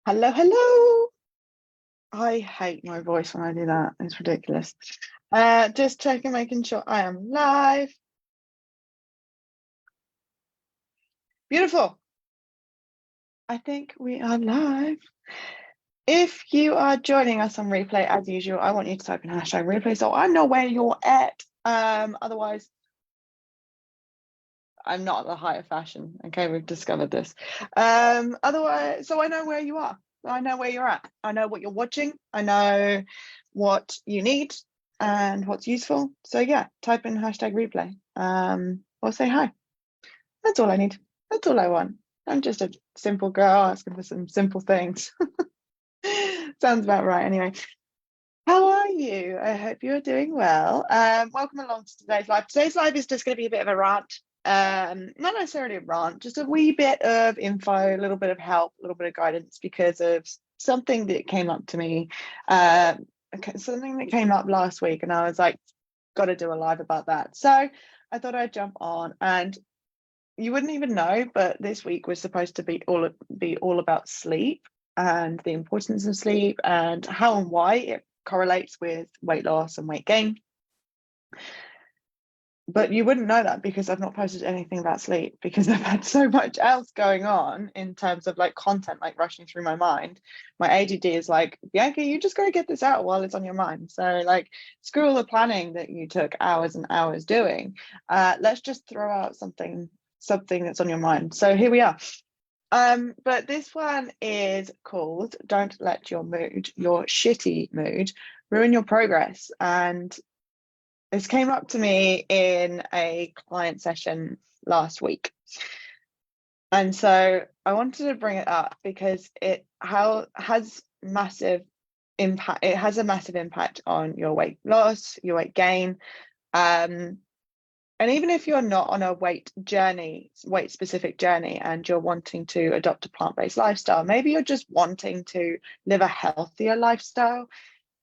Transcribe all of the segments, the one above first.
Hello, hello. I hate my voice when I do that. It's ridiculous. Just checking, making sure I am live. Beautiful. I think we are live. If you are joining us on replay, as usual, I want you to type in hashtag replay so I know where you're at. Otherwise, I'm not at the height of fashion. Okay, we've discovered this. Otherwise, so I know where you are. I know where you're at. I know what you're watching. I know what you need and what's useful. So yeah, type in hashtag replay. Or say hi. That's all I need. That's all I want. I'm just a simple girl asking for some simple things. Sounds about right. Anyway, how are you? I hope you're doing well. Welcome along to today's live. Today's live is just going to be a bit of a rant. Not necessarily a rant, just a wee bit of info, a little bit of help, a little bit of guidance because of something that came up to me. Something that came up last week, and I was like, got to do a live about that. So I thought I'd jump on, and you wouldn't even know, but this week was supposed to be all about sleep and the importance of sleep and how and why it correlates with weight loss and weight gain. But you wouldn't know that because I've not posted anything about sleep because I've had so much else going on in terms of like content like rushing through my mind. My ADD is like, Bianca, you just got to get this out while it's on your mind. So like screw all the planning that you took hours and hours doing. Let's just throw out something that's on your mind. So here we are. But this one is called Don't Let Your shitty mood, ruin your progress. And this came up to me in a client session last week. And so I wanted to bring it up because has massive impact. It has a massive impact on your weight loss, your weight gain. And even if you're not on a weight specific journey, and you're wanting to adopt a plant-based lifestyle, maybe you're just wanting to live a healthier lifestyle,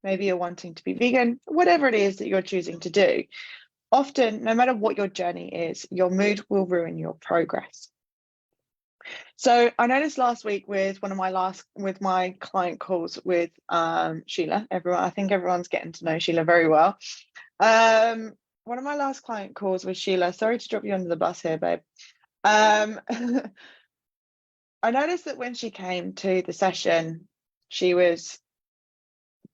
maybe you're wanting to be vegan, whatever it is that you're choosing to do. Often, no matter what your journey is, your mood will ruin your progress. So I noticed last week with my client calls with Sheila, I think everyone's getting to know Sheila very well. One of my last client calls with Sheila. Sorry to drop you under the bus here, babe. I noticed that when she came to the session, she was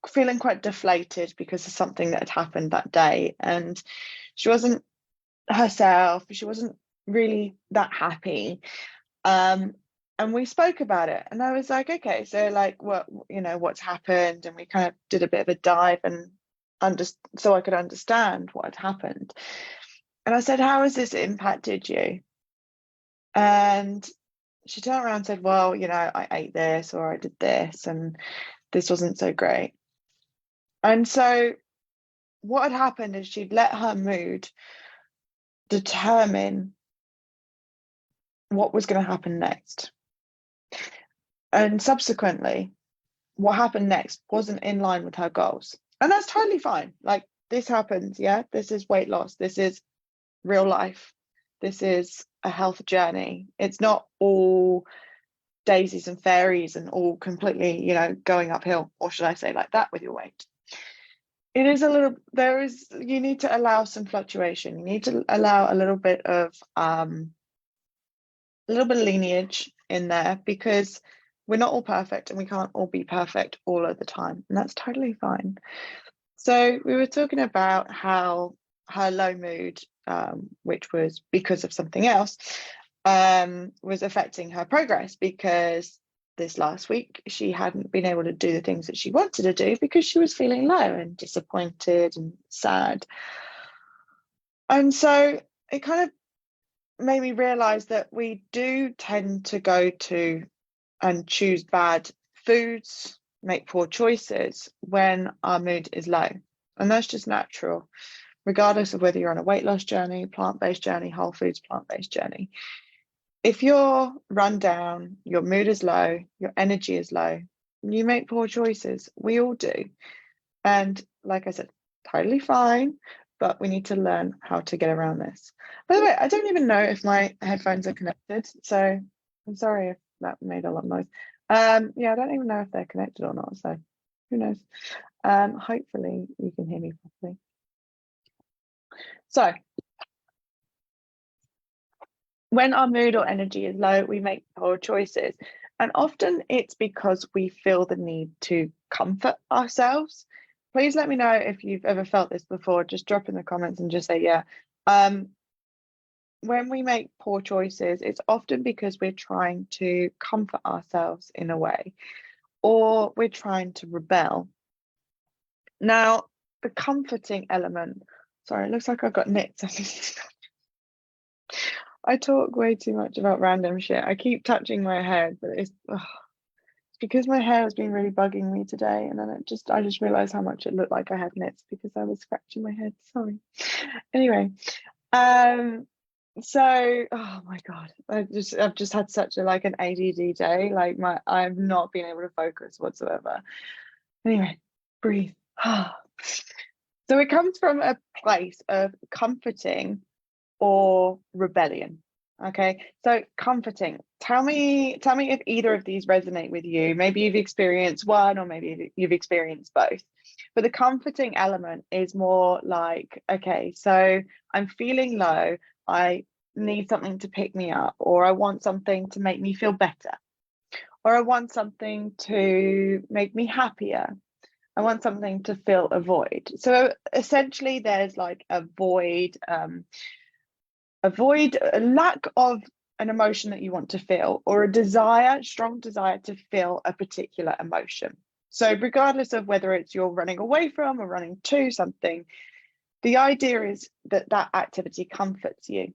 feeling quite deflated because of something that had happened that day, and she wasn't herself. She wasn't really that happy. And we spoke about it, and I was like, okay, so like what's happened, and we kind of did a bit of a dive and so I could understand what had happened. And I said, how has this impacted you? And she turned around and said, well, I ate this or I did this and this wasn't so great. And so what had happened is she'd let her mood determine what was going to happen next. And subsequently, what happened next wasn't in line with her goals. And that's totally fine. Like, this happens, yeah? This is weight loss. This is real life. This is a health journey. It's not all daisies and fairies and all completely, going uphill, or should I say like that with your weight. It is you need to allow some fluctuation. You need to allow a little bit of lineage in there because we're not all perfect and we can't all be perfect all of the time. And that's totally fine. So we were talking about how her low mood, which was because of something else, was affecting her progress because this last week she hadn't been able to do the things that she wanted to do because she was feeling low and disappointed and sad. And so it kind of made me realize that we do tend to go to and choose bad foods, make poor choices when our mood is low. And that's just natural, regardless of whether you're on a weight loss journey, plant-based journey, whole foods, plant-based journey. If you're run down, your mood is low, your energy is low, you make poor choices. We all do. And like I said, totally fine, but we need to learn how to get around this. By the way, I don't even know if my headphones are connected, so I'm sorry if that made a lot of noise. Yeah, I don't even know if they're connected or not, so who knows. Hopefully you can hear me properly. So when our mood or energy is low, we make poor choices. And often it's because we feel the need to comfort ourselves. Please let me know if you've ever felt this before. Just drop in the comments and just say, yeah. When we make poor choices, it's often because we're trying to comfort ourselves in a way, or we're trying to rebel. Now, the comforting element, sorry, it looks like I've got nits. I talk way too much about random shit. I keep touching my head, but it's because my hair has been really bugging me today, and then I just realized how much it looked like I had nits because I was scratching my head. Sorry. Anyway, so oh my god, I've just had such a like an ADD day. Like I've not been able to focus whatsoever. Anyway, breathe. So it comes from a place of comforting or rebellion. Okay, so comforting. Tell me if either of these resonate with you. Maybe you've experienced one, or maybe you've experienced both. But the comforting element is more like, okay, so I'm feeling low. I need something to pick me up, or I want something to make me feel better, or I want something to make me happier. I want something to fill a void. So essentially, there's like a void, a lack of an emotion that you want to feel, or a desire, strong desire to feel a particular emotion. So regardless of whether it's you're running away from or running to something, the idea is that that activity comforts you.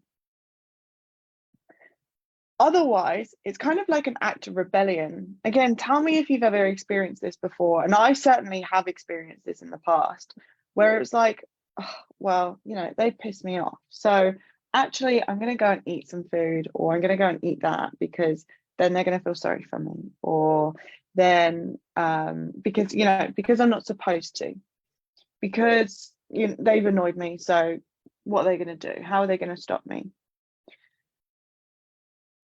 Otherwise, it's kind of like an act of rebellion. Again, tell me if you've ever experienced this before. And I certainly have experienced this in the past, where it's like, oh, well, they pissed me off. So actually, I'm going to go and eat some food, or I'm going to go and eat that because then they're going to feel sorry for me. Or then because I'm not supposed to, because they've annoyed me. So what are they going to do? How are they going to stop me?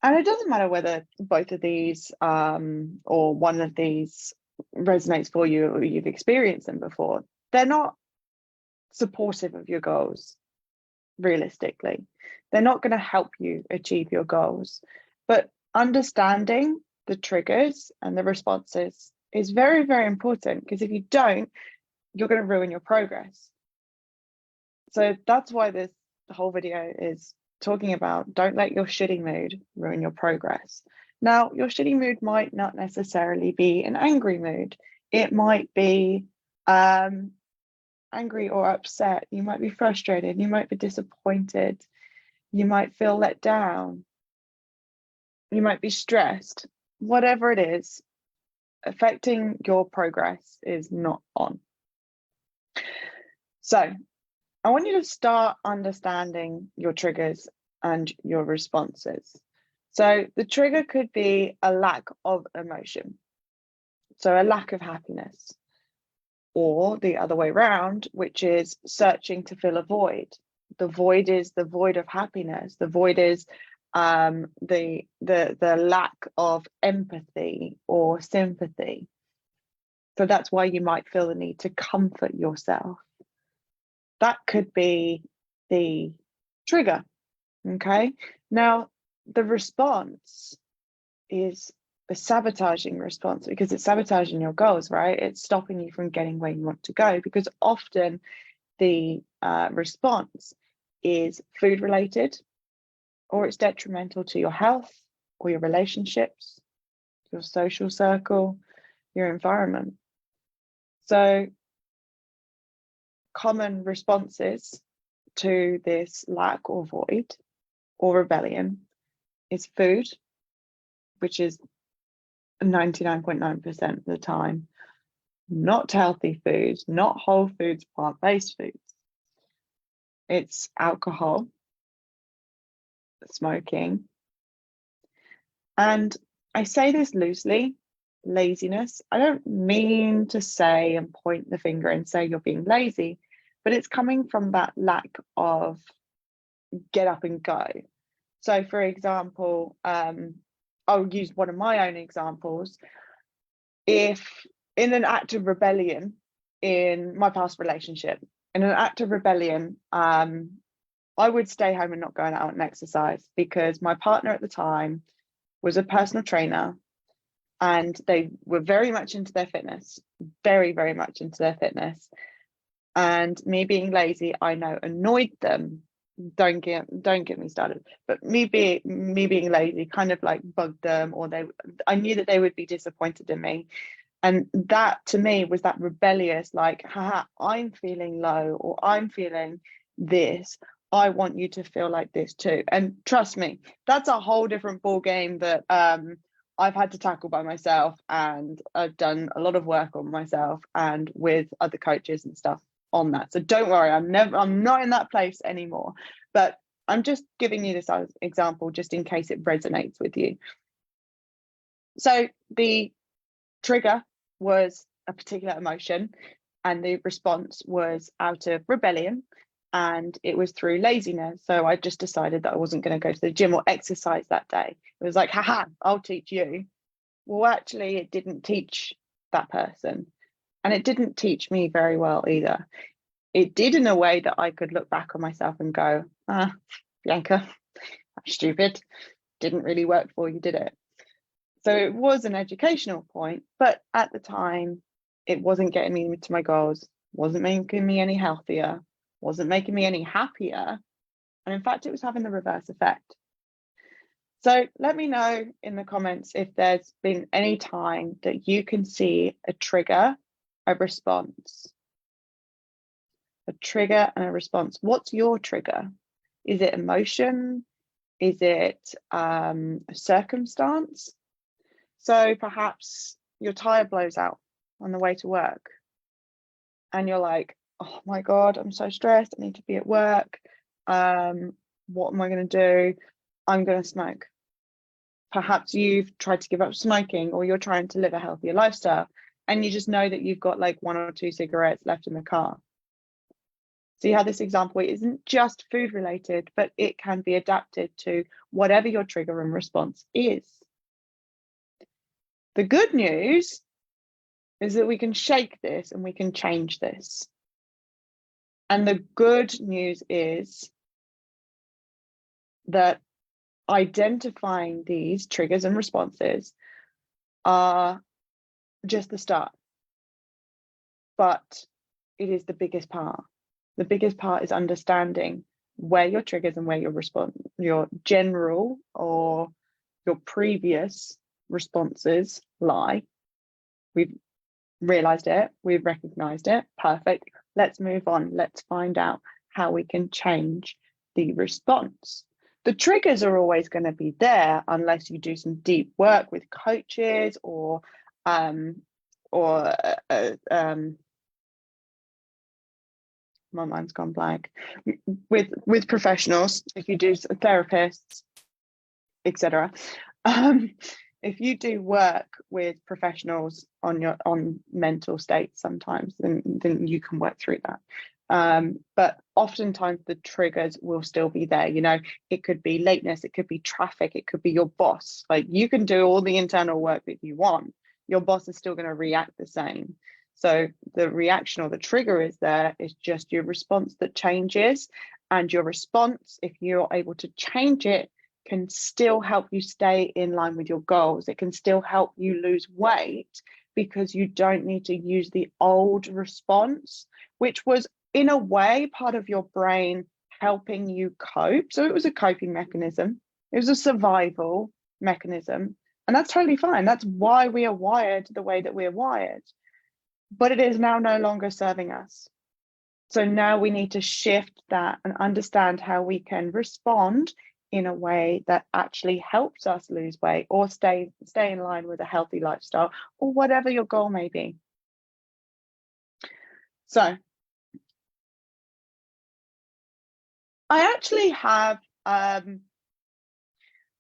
And it doesn't matter whether both of these or one of these resonates for you or you've experienced them before. They're not supportive of your goals, realistically. They're not going to help you achieve your goals. But understanding the triggers and the responses is very, very important, because if you don't, you're going to ruin your progress. So that's why this whole video is talking about don't let your shitty mood ruin your progress. Now, your shitty mood might not necessarily be an angry mood. It might be angry or upset. You might be frustrated. You might be disappointed. You might feel let down. You might be stressed. Whatever it is, affecting your progress is not on. So I want you to start understanding your triggers and your responses. So the trigger could be a lack of emotion, so a lack of happiness, or the other way around, which is searching to fill a void. The void is the void of happiness. The void is the lack of empathy or sympathy. So that's why you might feel the need to comfort yourself. That could be the trigger. Okay. Now, the response is a sabotaging response, because it's sabotaging your goals, right? It's stopping you from getting where you want to go, because often the response is food related, or it's detrimental to your health or your relationships, your social circle, your environment. So common responses to this lack or void or rebellion is food, which is 99.9% of the time not healthy foods, not whole foods, plant-based foods. It's alcohol, smoking, and I say this loosely, laziness. I don't mean to say and point the finger and say you're being lazy, but it's coming from that lack of get up and go. So for example, I'll use one of my own examples. If in an act of rebellion in my past relationship, in an act of rebellion, I would stay home and not go out and exercise because my partner at the time was a personal trainer and they were very much into their fitness, very, very much into their fitness. And me being lazy, I know annoyed them. Don't get me started. But me being lazy kind of like bugged them, or I knew that they would be disappointed in me. And that to me was that rebellious, like, haha, I'm feeling low or I'm feeling this. I want you to feel like this too. And trust me, that's a whole different ball game that I've had to tackle by myself. And I've done a lot of work on myself and with other coaches and stuff on that. So don't worry, I'm not in that place anymore. But I'm just giving you this as example just in case it resonates with you. So the trigger was a particular emotion and the response was out of rebellion and it was through laziness. So I just decided that I wasn't going to go to the gym or exercise that day. It was like, haha, I'll teach you. Well, actually, it didn't teach that person. And it didn't teach me very well either. It did in a way that I could look back on myself and go, Bianca, that's stupid. Didn't really work for you, did it? So it was an educational point, but at the time, it wasn't getting me to my goals, wasn't making me any healthier, wasn't making me any happier. And in fact, it was having the reverse effect. So let me know in the comments if there's been any time that you can see a trigger, a response. A trigger and a response. What's your trigger? Is it emotion? Is it a circumstance? So perhaps your tire blows out on the way to work and you're like, oh my God, I'm so stressed. I need to be at work. What am I going to do? I'm going to smoke. Perhaps you've tried to give up smoking or you're trying to live a healthier lifestyle and you just know that you've got like 1 or 2 cigarettes left in the car. See how this example isn't just food related, but it can be adapted to whatever your trigger and response is. The good news is that we can shake this and we can change this. And the good news is that identifying these triggers and responses are just the start. But it is the biggest part. The biggest part is understanding where your triggers and where your general or your previous responses lie. We've realized it, we've recognized it, perfect. Let's move on. Let's find out how we can change the response. The triggers are always going to be there unless you do some deep work with coaches or my mind's gone blank, with professionals, if you do therapists, etc. If you do work with professionals on mental states sometimes, then you can work through that. But oftentimes the triggers will still be there. You know, it could be lateness, it could be traffic, it could be your boss. Like you can do all the internal work that you want, your boss is still going to react the same. So the reaction or the trigger is there, it's just your response that changes. And your response, if you're able to change it, can still help you stay in line with your goals. It can still help you lose weight because you don't need to use the old response, which was in a way part of your brain helping you cope. So it was a coping mechanism. It was a survival mechanism. And that's totally fine. That's why we are wired the way that we're wired. But it is now no longer serving us. So now we need to shift that and understand how we can respond in a way that actually helps us lose weight or stay in line with a healthy lifestyle or whatever your goal may be. So I actually have I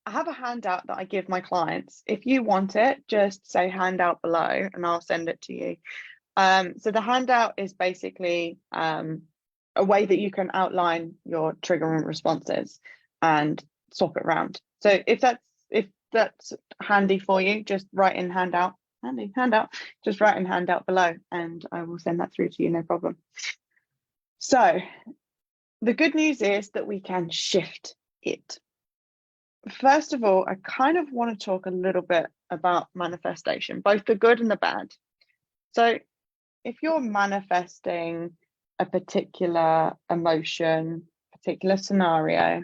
have a handout that I give my clients. If you want it, just say handout below and I'll send it to you. So the handout is basically a way that you can outline your trigger and responses and swap it around. So if that's handy for you, just write in handout, just write in handout below, and I will send that through to you, no problem. So the good news is that we can shift it. First of all, I kind of want to talk a little bit about manifestation, both the good and the bad. So if you're manifesting a particular emotion, particular scenario,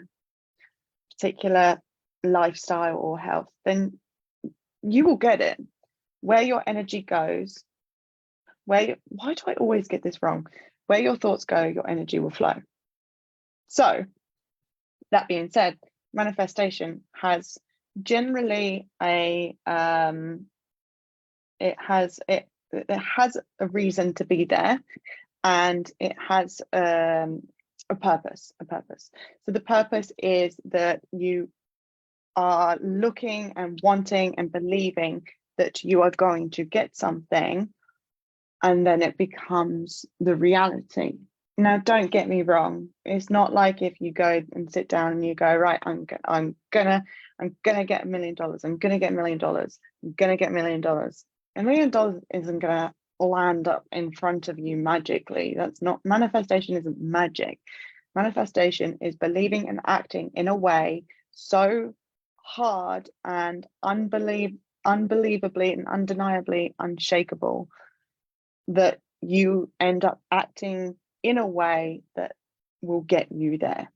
particular lifestyle or health, then you will get it. Where your energy goes, why do I always get this wrong? Where your thoughts go, your energy will flow. So that being said, manifestation has generally it has a reason to be there, and it has a purpose. So the purpose is that you are looking and wanting and believing that you are going to get something, and then it becomes the reality. Now, don't get me wrong. It's not like if you go and sit down and you go, right, I'm gonna get $1 million. I'm gonna get $1 million. I'm gonna get $1 million. $1 million isn't gonna land up in front of you magically. That's not, manifestation isn't magic. Manifestation is believing and acting in a way so hard and unbelievably and undeniably unshakable that you end up acting in a way that will get you there.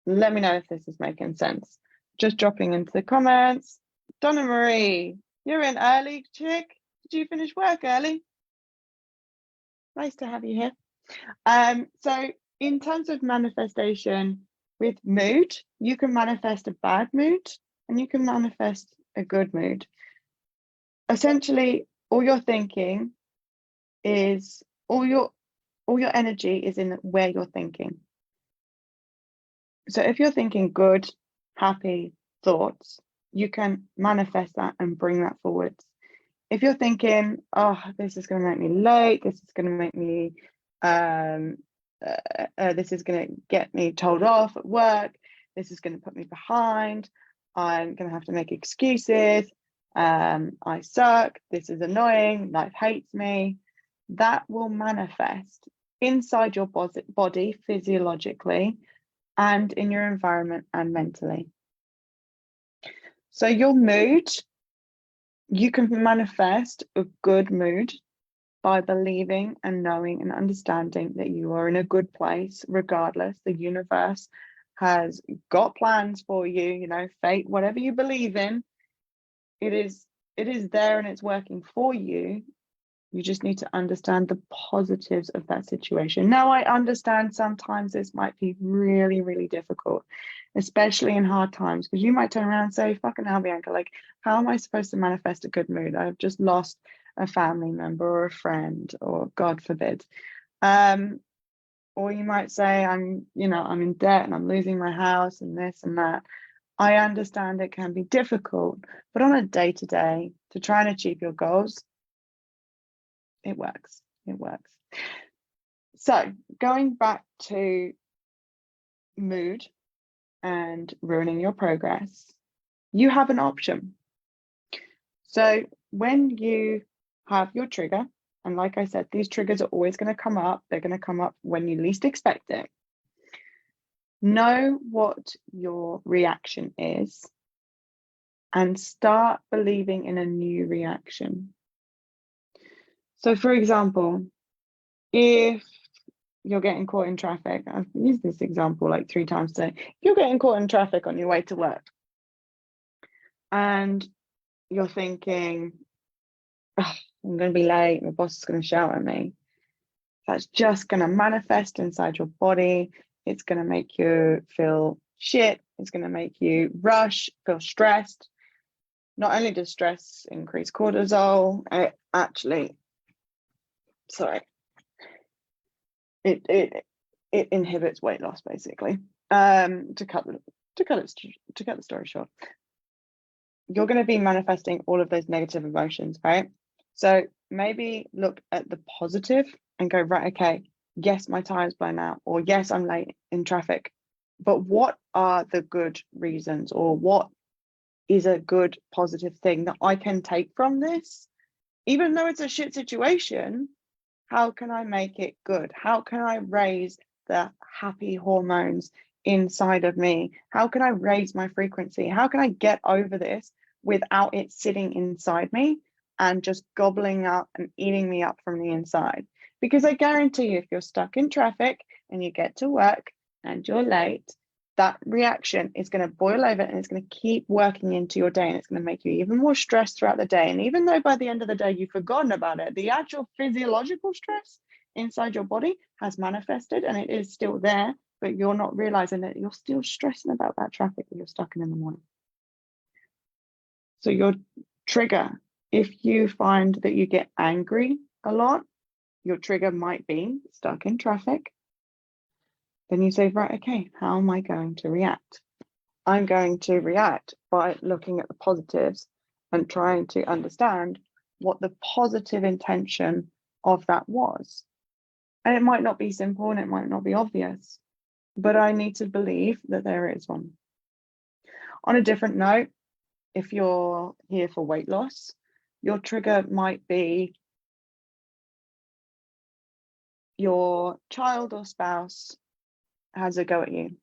Let me know if this is making sense. Just dropping into the comments. Donna Marie, you're in early, chick. Did you finish work early? Nice to have you here. So in terms of manifestation with mood, you can manifest a bad mood and you can manifest a good mood. Essentially, all you're thinking is all your energy is in where you're thinking. So if you're thinking good, happy thoughts, you can manifest that and bring that forwards. If you're thinking, oh, this is going to make me late, this is going to make me, this is going to get me told off at work, this is going to put me behind, I'm going to have to make excuses, I suck, this is annoying, life hates me, that will manifest inside your body physiologically and in your environment and mentally. So your mood, you can manifest a good mood by believing and knowing and understanding that you are in a good place regardless. The universe has got plans for you, you know, fate, whatever you believe in, it is there and it's working for you. You just need to understand the positives of that situation. Now, I understand sometimes this might be really, really difficult, especially in hard times, because you might turn around and say, fucking hell, Bianca, like, how am I supposed to manifest a good mood? I've just lost a family member or a friend, or God forbid. Or you might say, I'm in debt and I'm losing my house and this and that. I understand it can be difficult, but on a day-to-day, to try and achieve your goals, it works. So going back to mood and ruining your progress, you have an option. So when you have your trigger, and like I said, these triggers are always going to come up. They're going to come up when you least expect it. Know what your reaction is and start believing in a new reaction. So for example, if you're getting caught in traffic, I've used this example like 3 times today. If you're getting caught in traffic on your way to work and you're thinking, oh, I'm going to be late, my boss is going to shout at me, that's just going to manifest inside your body. It's going to make you feel shit. It's going to make you rush, feel stressed. Not only does stress increase cortisol, it actually, it inhibits weight loss, basically. To cut the story short, you're going to be manifesting all of those negative emotions, right? So maybe look at the positive and go, right, okay, yes, my tire's blown out, or yes, I'm late in traffic, but what are the good reasons, or what is a good positive thing that I can take from this? Even though it's a shit situation, how can I make it good? How can I raise the happy hormones inside of me? How can I raise my frequency? How can I get over this without it sitting inside me and just gobbling up and eating me up from the inside? Because I guarantee you, if you're stuck in traffic and you get to work and you're late, that reaction is going to boil over and it's going to keep working into your day, and it's going to make you even more stressed throughout the day. And even though by the end of the day you've forgotten about it, the actual physiological stress inside your body has manifested and it is still there, but you're not realizing that you're still stressing about that traffic that you're stuck in the morning. So your trigger, if you find that you get angry a lot, your trigger might be stuck in traffic. Then you say, right, okay, how am I going to react? I'm going to react by looking at the positives and trying to understand what the positive intention of that was. And it might not be simple and it might not be obvious, but I need to believe that there is one. On a different note, if you're here for weight loss, your trigger might be your child or spouse has a go at you.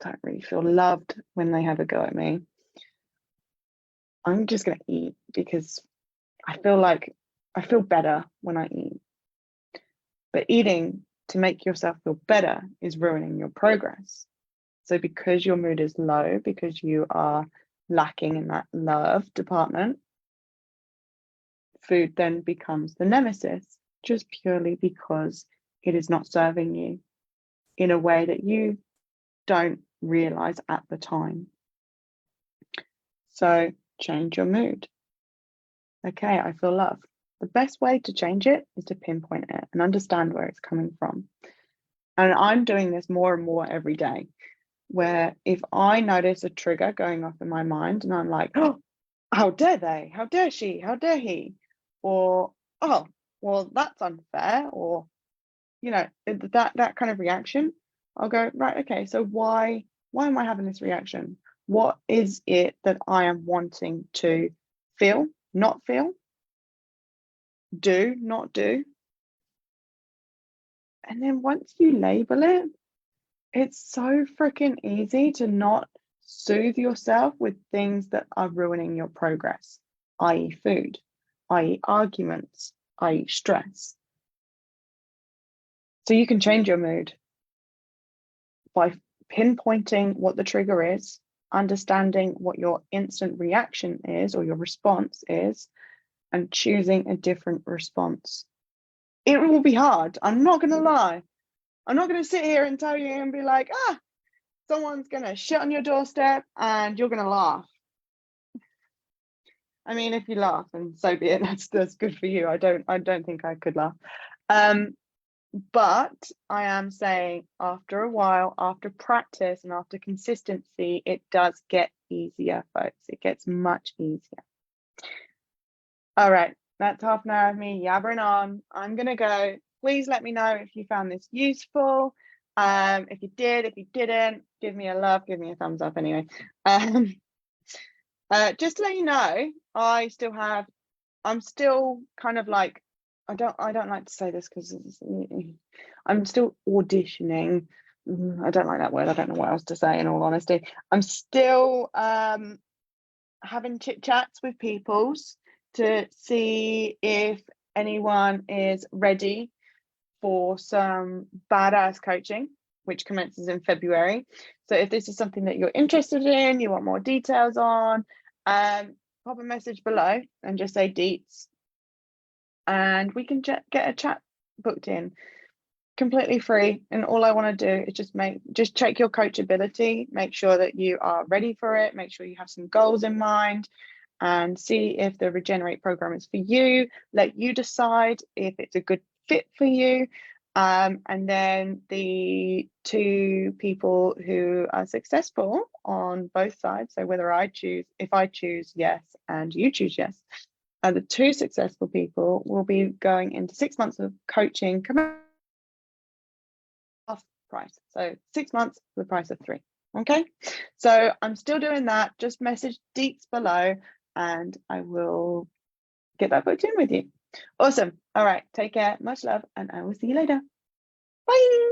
Don't really feel loved when they have a go at me. I'm just going to eat because I feel better when I eat. But eating to make yourself feel better is ruining your progress. So because your mood is low, because you are lacking in that love department, food then becomes the nemesis, just purely because it is not serving you in a way that you don't realize at the time. So change your mood. Okay, I feel love. The best way to change it is to pinpoint it and understand where it's coming from. And I'm doing this more and more every day, where if I notice a trigger going off in my mind and I'm like, oh, how dare they? How dare she? How dare he? Or, oh, well, that's unfair. Or, that kind of reaction, I'll go, right, okay, so why am I having this reaction? What is it that I am wanting to feel, not feel, do, not do? And then once you label it, it's so freaking easy to not soothe yourself with things that are ruining your progress, i.e. food, i.e. arguments, i.e. stress. So you can change your mood by pinpointing what the trigger is, understanding what your instant reaction is or your response is, and choosing a different response. It will be hard. I'm not going to lie. I'm not going to sit here and tell you and be like, someone's going to shit on your doorstep and you're going to laugh. I mean, if you laugh, and so be it. That's good for you. I don't think I could laugh. But I am saying after a while, after practice and after consistency, it does get easier, folks. It gets much easier. All right, that's half an hour of me yabbering on. I'm going to go. Please let me know if you found this useful. If you did, if you didn't, give me a love, give me a thumbs up anyway. Just to let you know, I'm still kind of like, I don't like to say this because I'm still auditioning. I don't like that word. I don't know what else to say, in all honesty. I'm still having chit chats with people to see if anyone is ready for some badass coaching, which commences in February. So if this is something that you're interested in, you want more details on, pop a message below and just say deets, and we can get a chat booked in, completely free. And all I want to do is just check your coachability, make sure that you are ready for it, make sure you have some goals in mind, and see if the Regenerate program is for you. Let you decide if it's a good fit for you. And then the two people who are successful on both sides, so if I choose yes and you choose yes, the two successful people will be going into 6 months of coaching, come off price. So 6 months for the price of 3. Okay, so I'm still doing that. Just message Deets below and I will get that booked in with you. Awesome. All right, take care. Much love, and I will see you later. Bye.